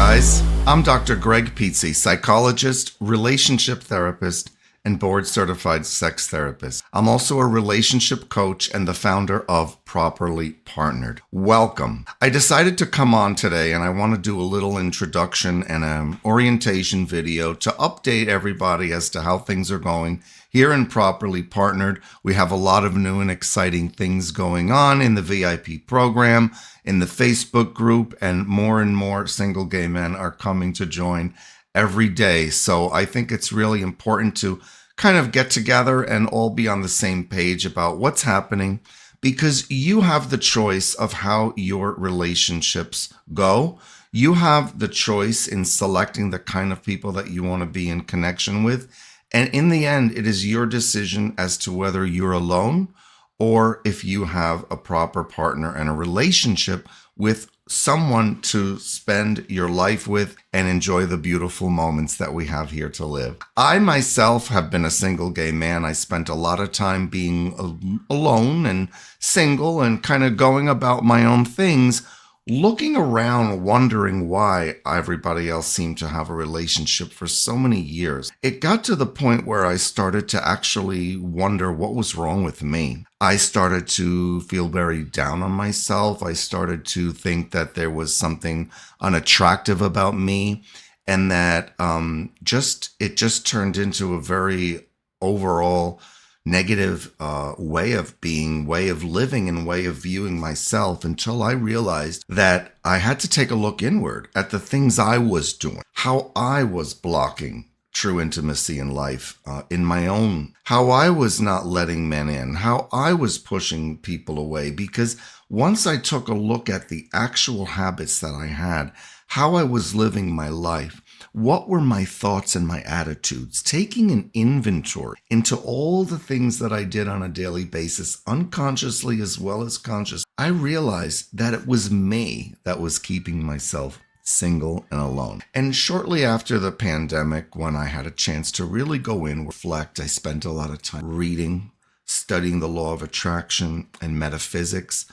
guys. I'm Dr. Gregg, psychologist, relationship therapist, and board-certified sex therapist. I'm also a relationship coach and the founder of Properly Partnered. Welcome. I decided to come on today and I want to do a little introduction and an orientation video to update everybody as to how things are going here in Properly Partnered. We have a lot of new and exciting things going on in the VIP program, in the Facebook group, and more single gay men are coming to join every day. So I think it's really important to kind of get together and all be on the same page about what's happening, because you have the choice of how your relationships go. You have the choice in selecting the kind of people that you want to be in connection with. And in the end, it is your decision as to whether you're alone or if you have a proper partner and a relationship with someone to spend your life with and enjoy the beautiful moments that we have here to live. I myself have been a single gay man. I spent a lot of time being alone and single and kind of going about my own things, looking around, wondering why everybody else seemed to have a relationship for so many years. It got to the point where I started to actually wonder what was wrong with me. I started to feel very down on myself. I started to think that there was something unattractive about me, and that it just turned into a very overall negative way of being, way of living, and way of viewing myself, until I realized that I had to take a look inward at the things I was doing, how I was blocking true intimacy in life, in my own, how I was not letting men in, how I was pushing people away. Because once I took a look at the actual habits that I had, how I was living my life, what were my thoughts and my attitudes, taking an inventory into all the things that I did on a daily basis, unconsciously as well as conscious, I realized that it was me that was keeping myself single and alone. And shortly after the pandemic, when I had a chance to really go in, reflect, I spent a lot of time reading, studying the law of attraction and metaphysics.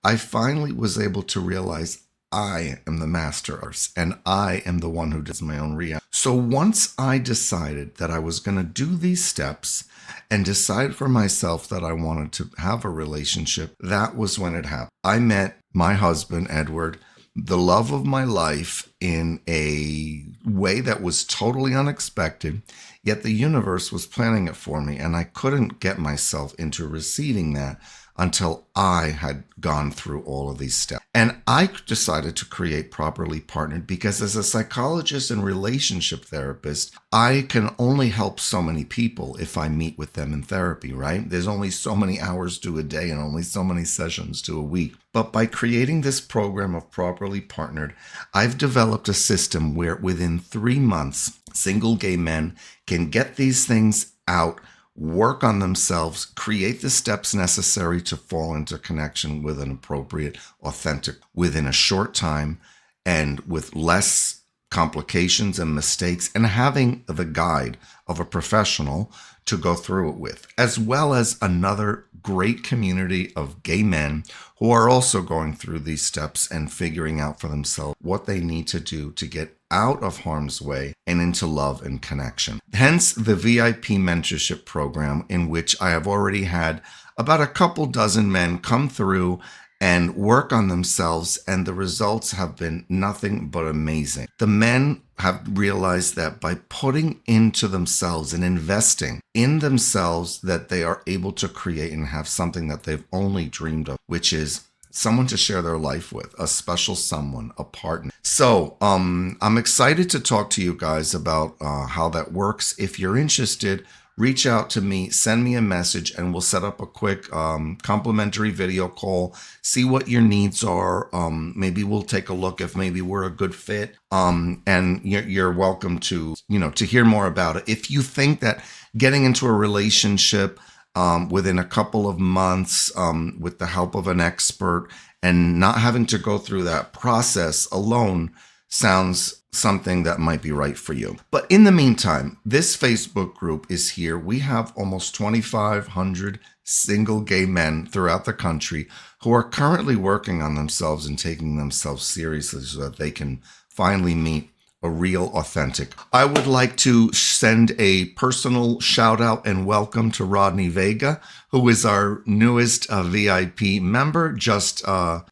I finally was able to realize I am the master and I am the one who does my own reality. So once I decided that I was going to do these steps and decide for myself that I wanted to have a relationship, that was when it happened. I met my husband, Edward, the love of my life, in a way that was totally unexpected, yet the universe was planning it for me, and I couldn't get myself into receiving that until I had gone through all of these steps. And I decided to create Properly Partnered because as a psychologist and relationship therapist, I can only help so many people if I meet with them in therapy, right? There's only so many hours to a day and only so many sessions to a week. But by creating this program of Properly Partnered, I've developed a system where within 3 months, single gay men can get these things out, work on themselves, create the steps necessary to fall into connection with an appropriate, authentic, within a short time and with less complications and mistakes, and having the guide of a professional to go through it with, as well as another great community of gay men who are also going through these steps and figuring out for themselves what they need to do to get out of harm's way and into love and connection. Hence the VIP mentorship program, in which I have already had about a couple dozen men come through and work on themselves, and the results have been nothing but amazing. The men have realized that by putting into themselves and investing in themselves, that they are able to create and have something that they've only dreamed of, which is someone to share their life with, a special someone, a partner. So I'm excited to talk to you guys about how that works. If you're interested, reach out to me, send me a message, and we'll set up a quick complimentary video call, see what your needs are. Maybe we'll take a look if maybe we're a good fit. And you're welcome to hear more about it. If you think that getting into a relationship within a couple of months with the help of an expert and not having to go through that process alone sounds something that might be right for you. But in the meantime, this Facebook group is here. We have almost 2,500 single gay men throughout the country who are currently working on themselves and taking themselves seriously so that they can finally meet a real authentic. I would like to send a personal shout out and welcome to Rodney Vega, who is our newest VIP member, just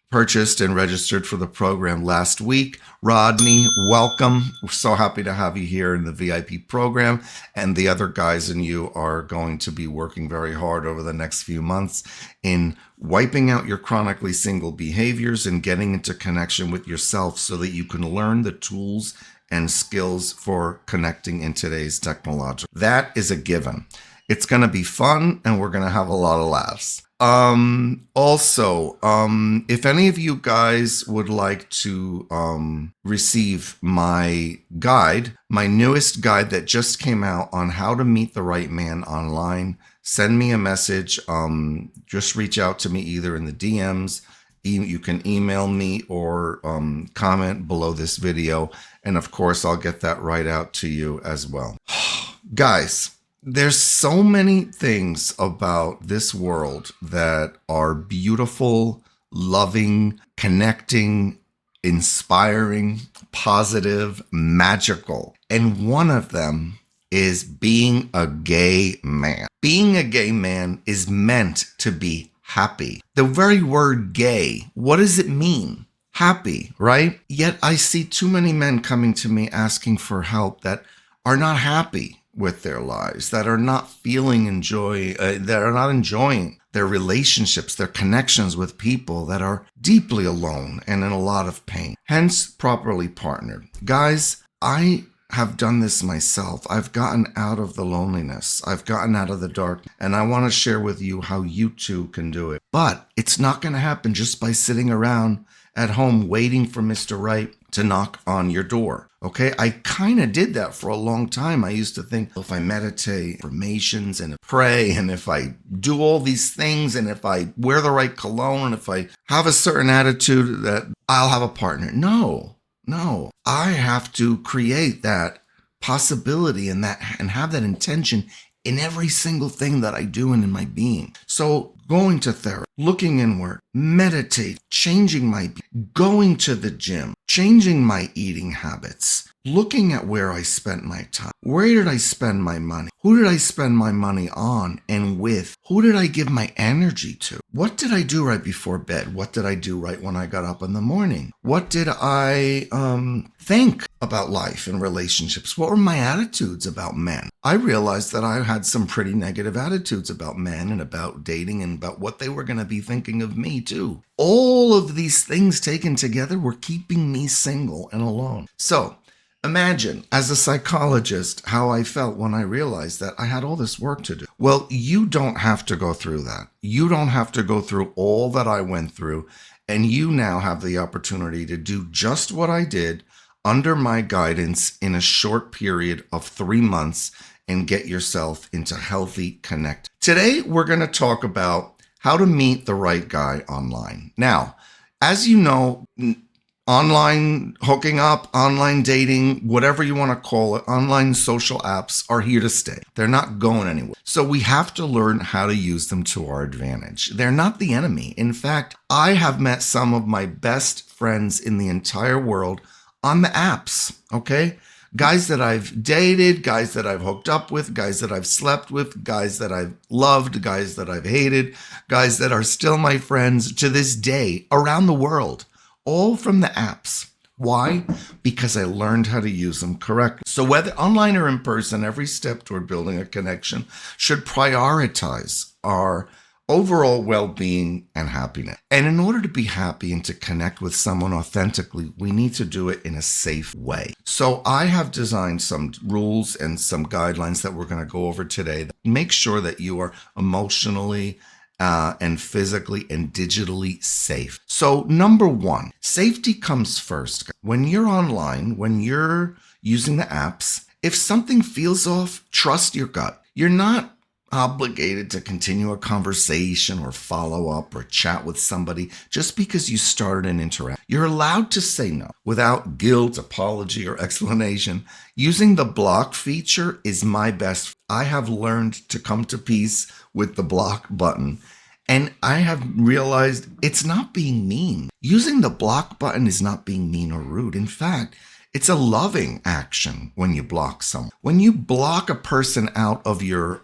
purchased and registered for the program last week. Rodney, welcome. We're so happy to have you here in the VIP program. And the other guys and you are going to be working very hard over the next few months in wiping out your chronically single behaviors and getting into connection with yourself so that you can learn the tools and skills for connecting in today's technology. That is a given. It's going to be fun and we're going to have a lot of laughs. Also, if any of you guys would like to receive my guide, my newest guide that just came out on how to meet the right man online, send me a message. Just reach out to me either in the DMs. You can email me or comment below this video. And of course, I'll get that right out to you as well. Guys, there's so many things about this world that are beautiful, loving, connecting, inspiring, positive, magical. And one of them is being a gay man. Being a gay man is meant to be happy. The very word gay, what does it mean? Happy, right? Yet I see too many men coming to me asking for help that are not happy with their lives, that are not feeling that are not enjoying their relationships, their connections with people, that are deeply alone and in a lot of pain. Hence, properly partnered. Guys, I have done this myself. I've gotten out of the loneliness. I've gotten out of the dark, and I want to share with you how you too can do it. But it's not going to happen just by sitting around at home waiting for Mr. Right to knock on your door. Okay, I kind of did that for a long time. I used to think if I meditate, affirmations, and pray, and if I do all these things, and if I wear the right cologne, and if I have a certain attitude, that I'll have a partner. No, I have to create that possibility and have that intention in every single thing that I do and in my being. So going to therapy, looking inward, meditate, changing going to the gym, changing my eating habits, looking at where I spent my time. Where did I spend my money? Who did I spend my money on and with? Who did I give my energy to? What did I do right before bed? What did I do right when I got up in the morning? What did I think about life and relationships? What were my attitudes about men? I realized that I had some pretty negative attitudes about men and about dating and about what they were going to be thinking of me too. All of these things taken together were keeping me single and alone. So imagine, as a psychologist, how I felt when I realized that I had all this work to do. Well, you don't have to go through that. You don't have to go through all that I went through. And you now have the opportunity to do just what I did under my guidance in a short period of 3 months and get yourself into healthy connect. Today, we're going to talk about how to meet the right guy online. Now, as you know, online hooking up, online dating, whatever you want to call it, online social apps are here to stay. They're not going anywhere. So we have to learn how to use them to our advantage. They're not the enemy. In fact, I have met some of my best friends in the entire world on the apps, okay? Guys that I've dated, guys that I've hooked up with, guys that I've slept with, guys that I've loved, guys that I've hated, guys that are still my friends to this day around the world. All from the apps. Why? Because I learned how to use them correctly. So whether online or in person, every step toward building a connection should prioritize our overall well-being and happiness. And in order to be happy and to connect with someone authentically, we need to do it in a safe way. So I have designed some rules and some guidelines that we're going to go over today. Make sure that you are emotionally and physically and digitally safe. So number one, safety comes first. When you're online, when you're using the apps, if something feels off, trust your gut. You're not obligated to continue a conversation or follow up or chat with somebody just because you started an interaction. You're allowed to say no without guilt, apology, or explanation. Using the block feature is my best. I have learned to come to peace with the block button. And I have realized it's not being mean. Using the block button is not being mean or rude. In fact, it's a loving action when you block someone. When you block a person out of your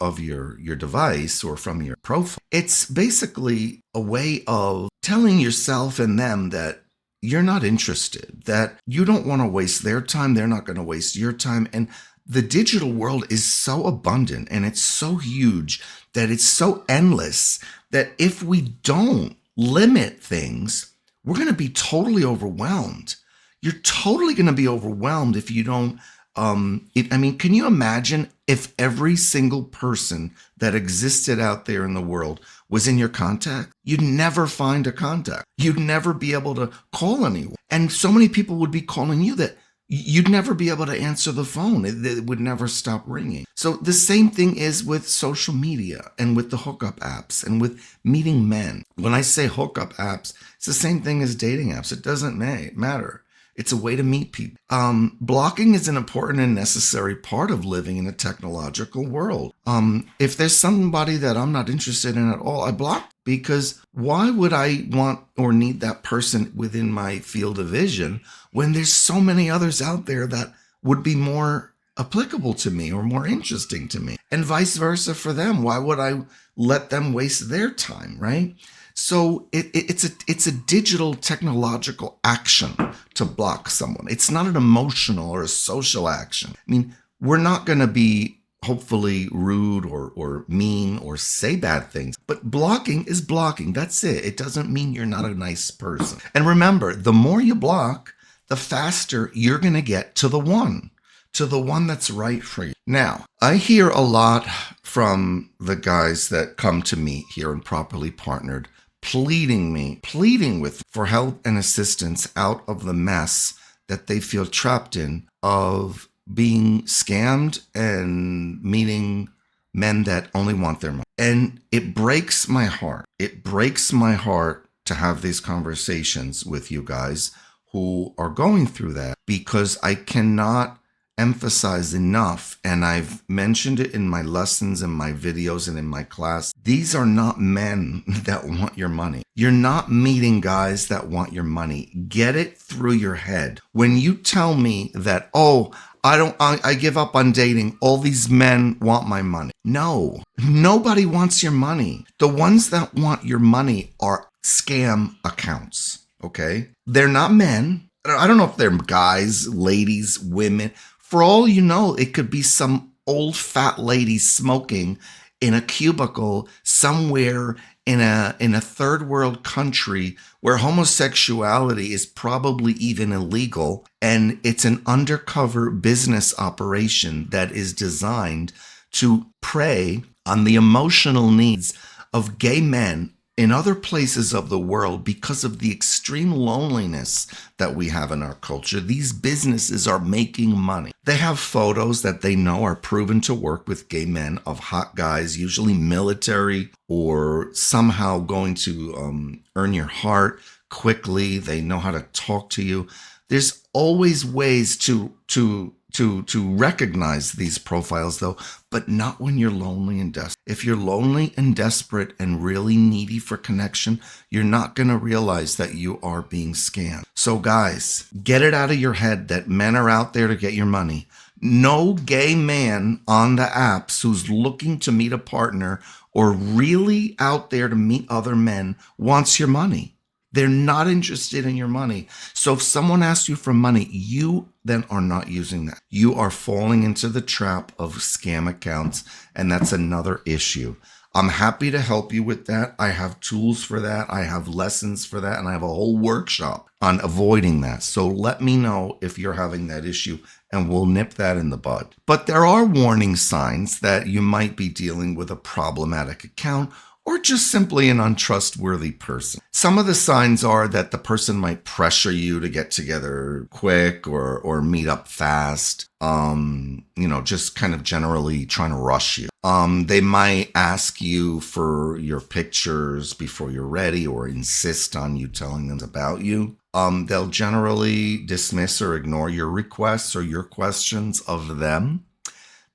device or from your profile, it's basically a way of telling yourself and them that you're not interested, that you don't want to waste their time, they're not going to waste your time. And the digital world is so abundant and it's so huge that it's so endless that if we don't limit things, we're going to be totally overwhelmed. You're totally going to be overwhelmed if you don't. Can you imagine if every single person that existed out there in the world was in your contact? You'd never find a contact. You'd never be able to call anyone. And so many people would be calling you that you'd never be able to answer the phone. It would never stop ringing. So the same thing is with social media and with the hookup apps and with meeting men. When I say hookup apps, it's the same thing as dating apps. It doesn't matter. It's a way to meet people. Blocking is an important and necessary part of living in a technological world. If there's somebody that I'm not interested in at all, I block, because why would I want or need that person within my field of vision when there's so many others out there that would be more applicable to me or more interesting to me? And vice versa for them. Why would I let them waste their time, right? So it's a digital technological action to block someone. It's not an emotional or a social action. I mean, we're not going to be hopefully rude or mean or say bad things, but blocking is blocking. That's it. It doesn't mean you're not a nice person. And remember, the more you block, the faster you're going to get to the one that's right for you. Now, I hear a lot from the guys that come to me here in Properly Partnered, pleading with for help and assistance out of the mess that they feel trapped in of being scammed and meeting men that only want their money. And it breaks my heart. It breaks my heart to have these conversations with you guys who are going through that, because I cannot emphasize enough, and I've mentioned it in my lessons and my videos and in my class, these are not men that want your money. You're not meeting guys that want your money. Get it through your head. When you tell me that, I give up on dating, all these men want my money. No, nobody wants your money. The ones that want your money are scam accounts, okay? They're not men. I don't know if they're guys, ladies, women. For all you know, it could be some old fat lady smoking in a cubicle somewhere in a third world country where homosexuality is probably even illegal, and it's an undercover business operation that is designed to prey on the emotional needs of gay men in other places of the world. Because of the extreme loneliness that we have in our culture, these businesses are making money. They have photos that they know are proven to work with gay men of hot guys, usually military or somehow going to earn your heart quickly. They know how to talk to you. There's always ways to recognize these profiles, though, but not when you're lonely and desperate. If you're lonely and desperate and really needy for connection, you're not going to realize that you are being scammed. So guys, get it out of your head that men are out there to get your money. No gay man on the apps who's looking to meet a partner or really out there to meet other men wants your money. They're not interested in your money. So if someone asks you for money, you then are not using that. You are falling into the trap of scam accounts, and that's another issue. I'm happy to help you with that. I have tools for that. I have lessons for that, and I have a whole workshop on avoiding that. So let me know if you're having that issue, and we'll nip that in the bud. But there are warning signs that you might be dealing with a problematic account or just simply an untrustworthy person. Some of the signs are that the person might pressure you to get together quick or meet up fast, just kind of generally trying to rush you. They might ask you for your pictures before you're ready or insist on you telling them about you. They'll generally dismiss or ignore your requests or your questions of them.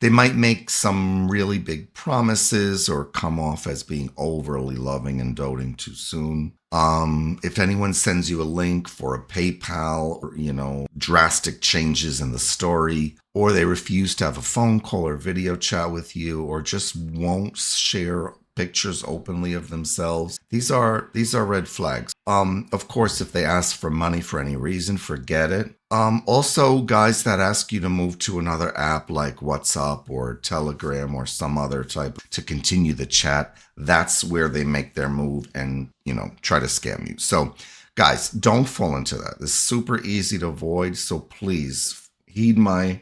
They might make some really big promises or come off as being overly loving and doting too soon. If anyone sends you a link for a PayPal or, drastic changes in the story, or they refuse to have a phone call or video chat with you, or just won't share pictures openly of themselves, these are red flags. Of course, if they ask for money for any reason, forget it. Also, guys that ask you to move to another app like WhatsApp or Telegram or some other type to continue the chat, that's where they make their move and, try to scam you. So, guys, don't fall into that. It's super easy to avoid, so please heed my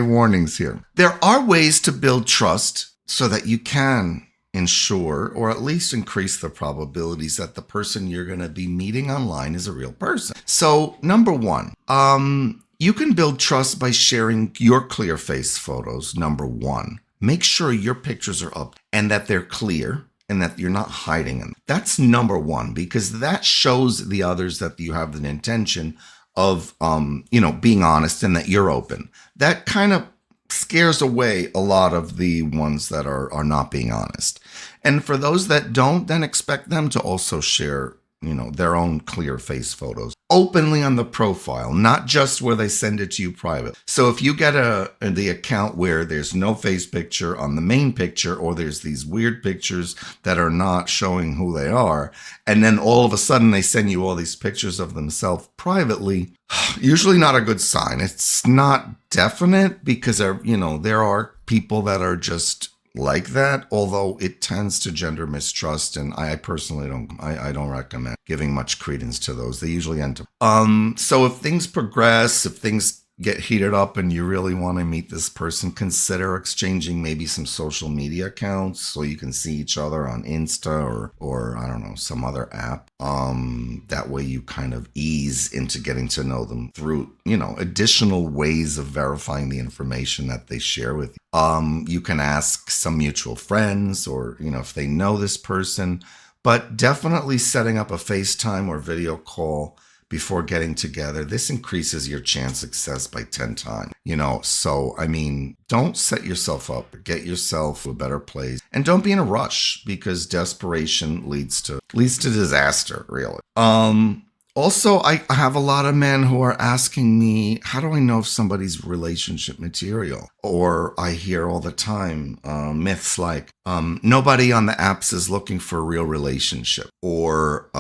warnings here. There are ways to build trust so that you can ensure or at least increase the probabilities that the person you're going to be meeting online is a real person. So, number one, you can build trust by sharing your clear face photos. Number one, make sure your pictures are up and that they're clear and that you're not hiding them. That's number one, because that shows the others that you have an intention of, being honest and that you're open. That kind of scares away a lot of the ones that are not being honest. And for those that don't, then expect them to also share, their own clear face photos openly on the profile, not just where they send it to you private. So if you get the account where there's no face picture on the main picture, or there's these weird pictures that are not showing who they are, and then all of a sudden they send you all these pictures of themselves privately, usually not a good sign. It's not definite, because there are people that are just like that, although it tends to gender mistrust, and I personally don't recommend giving much credence to those. They usually end up. So if things progress, if things get heated up and you really want to meet this person, consider exchanging maybe some social media accounts so you can see each other on Insta or I don't know, some other app. That way you kind of ease into getting to know them through, additional ways of verifying the information that they share with you. You can ask some mutual friends or, if they know this person, but definitely setting up a FaceTime or video call before getting together. This increases your chance of success by 10 times, so, don't set yourself up, get yourself to a better place, and don't be in a rush, because desperation leads to disaster, really. Also, I have a lot of men who are asking me, how do I know if somebody's relationship material? Or I hear all the time myths like, nobody on the apps is looking for a real relationship. Or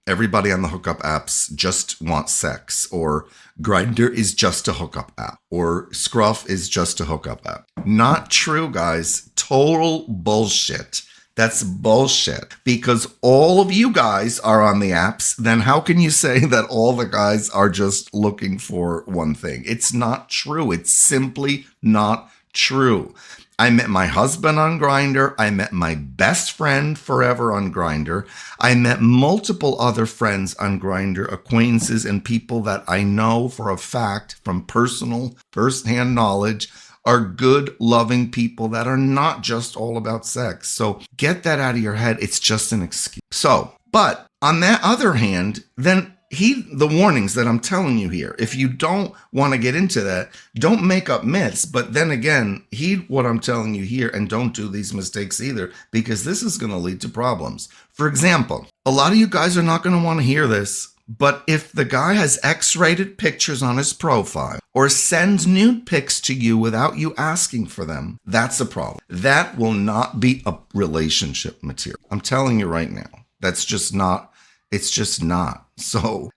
everybody on the hookup apps just wants sex. Or Grindr is just a hookup app. Or Scruff is just a hookup app. Not true, guys. Total bullshit. That's bullshit, because all of you guys are on the apps. Then how can you say that all the guys are just looking for one thing? It's not true. It's simply not true. I met my husband on Grindr. I met my best friend forever on Grindr. I met multiple other friends on Grindr, acquaintances and people that I know for a fact from first-hand knowledge are good, loving people that are not just all about sex. So get that out of your head. It's just an excuse. So, but on that other hand, then the warnings that I'm telling you here. If you don't want to get into that, don't make up myths. But then again, heed what I'm telling you here and don't do these mistakes either, because this is going to lead to problems. For example, a lot of you guys are not going to want to hear this, but if the guy has X-rated pictures on his profile or sends nude pics to you without you asking for them, that's a problem. That will not be a relationship material. I'm telling you right now, that's just not, it's just not. So,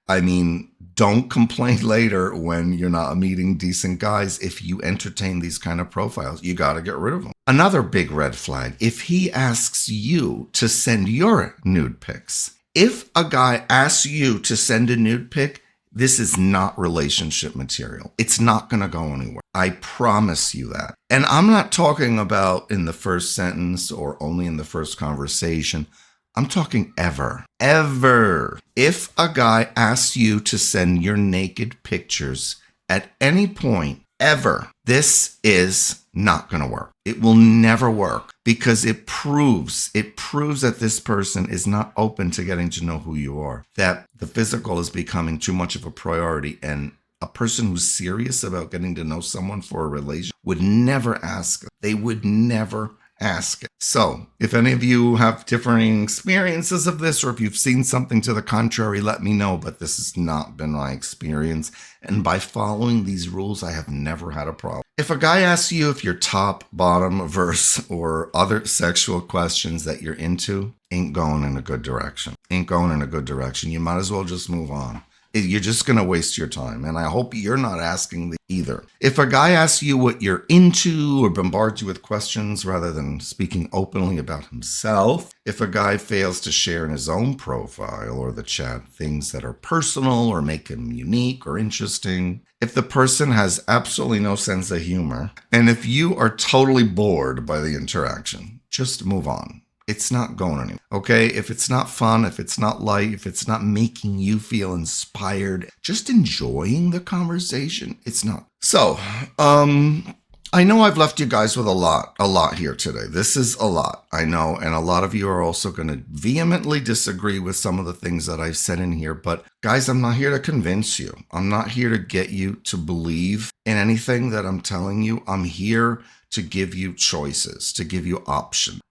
don't complain later when you're not meeting decent guys. If you entertain these kind of profiles, you got to get rid of them. Another big red flag, if he asks you to send your nude pics. If a guy asks you to send a nude pic, this is not relationship material. It's not going to go anywhere. I promise you that. And I'm not talking about in the first sentence or only in the first conversation. I'm talking ever. Ever. If a guy asks you to send your naked pictures at any point, ever. This is not going to work. It will never work because it proves that this person is not open to getting to know who you are, that the physical is becoming too much of a priority, and a person who's serious about getting to know someone for a relationship would never ask. They would never ask it. So if any of you have differing experiences of this, or if you've seen something to the contrary, let me know. But this has not been my experience. And by following these rules, I have never had a problem. If a guy asks you if you're top, bottom, verse, or other sexual questions that you're into, ain't going in a good direction. Ain't going in a good direction. You might as well just move on. You're just going to waste your time. And I hope you're not asking either. If a guy asks you what you're into or bombards you with questions rather than speaking openly about himself, if a guy fails to share in his own profile or the chat things that are personal or make him unique or interesting, if the person has absolutely no sense of humor, and if you are totally bored by the interaction, just move on. It's not going anywhere, okay? If it's not fun, if it's not light, if it's not making you feel inspired, just enjoying the conversation, it's not. So, I know I've left you guys with a lot here today. This is a lot, I know, and a lot of you are also going to vehemently disagree with some of the things that I've said in here, but guys, I'm not here to convince you. I'm not here to get you to believe in anything that I'm telling you. I'm here to give you choices, to give you options.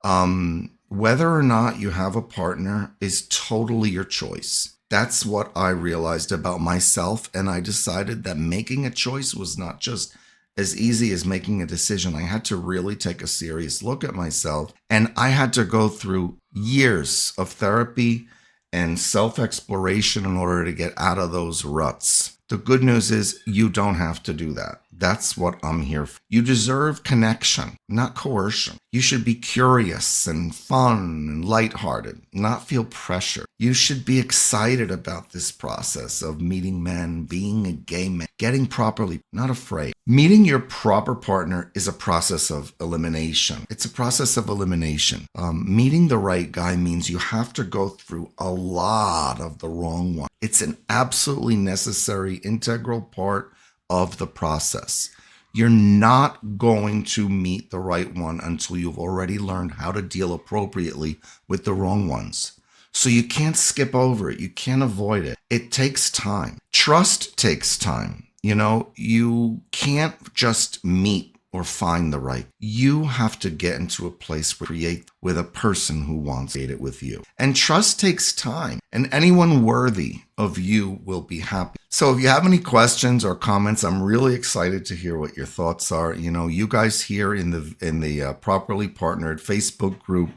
Whether or not you have a partner is totally your choice. That's what I realized about myself, and I decided that making a choice was not just as easy as making a decision. I had to really take a serious look at myself, and I had to go through years of therapy and self-exploration in order to get out of those ruts. The good news is you don't have to do that. That's what I'm here for. You deserve connection, not coercion. You should be curious and fun and lighthearted, not feel pressure. You should be excited about this process of meeting men, being a gay man, getting properly, not afraid. Meeting your proper partner is a process of elimination. It's a process of elimination. Meeting the right guy means you have to go through a lot of the wrong one. It's an absolutely necessary, integral part of the process. You're not going to meet the right one until you've already learned how to deal appropriately with the wrong ones. So you can't skip over it. You can't avoid it. It takes time. Trust takes time. You can't just meet or find the right. You have to get into a place where you create with a person who wants to create it with you. And trust takes time, and anyone worthy of you will be happy. So if you have any questions or comments, I'm really excited to hear what your thoughts are. You guys here in the Properly Partnered Facebook group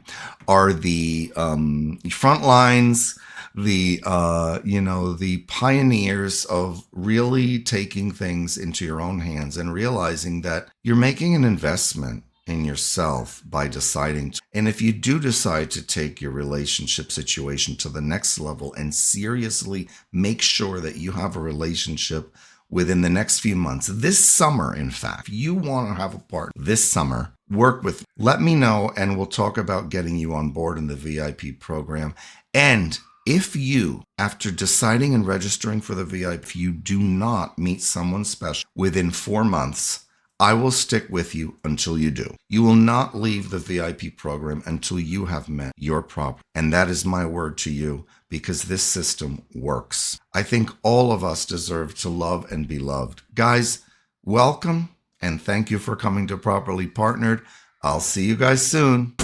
are the front lines, the pioneers of really taking things into your own hands and realizing that you're making an investment in yourself by deciding to. And if you do decide to take your relationship situation to the next level and seriously make sure that you have a relationship within the next few months, this summer, in fact, if you want to have a partner this summer, work with me. Let me know, and we'll talk about getting you on board in the VIP program. And if you, after deciding and registering for the VIP, if you do not meet someone special within 4 months, I will stick with you until you do. You will not leave the VIP program until you have met your proper. And that is my word to you, because this system works. I think all of us deserve to love and be loved. Guys, welcome, and thank you for coming to Properly Partnered. I'll see you guys soon.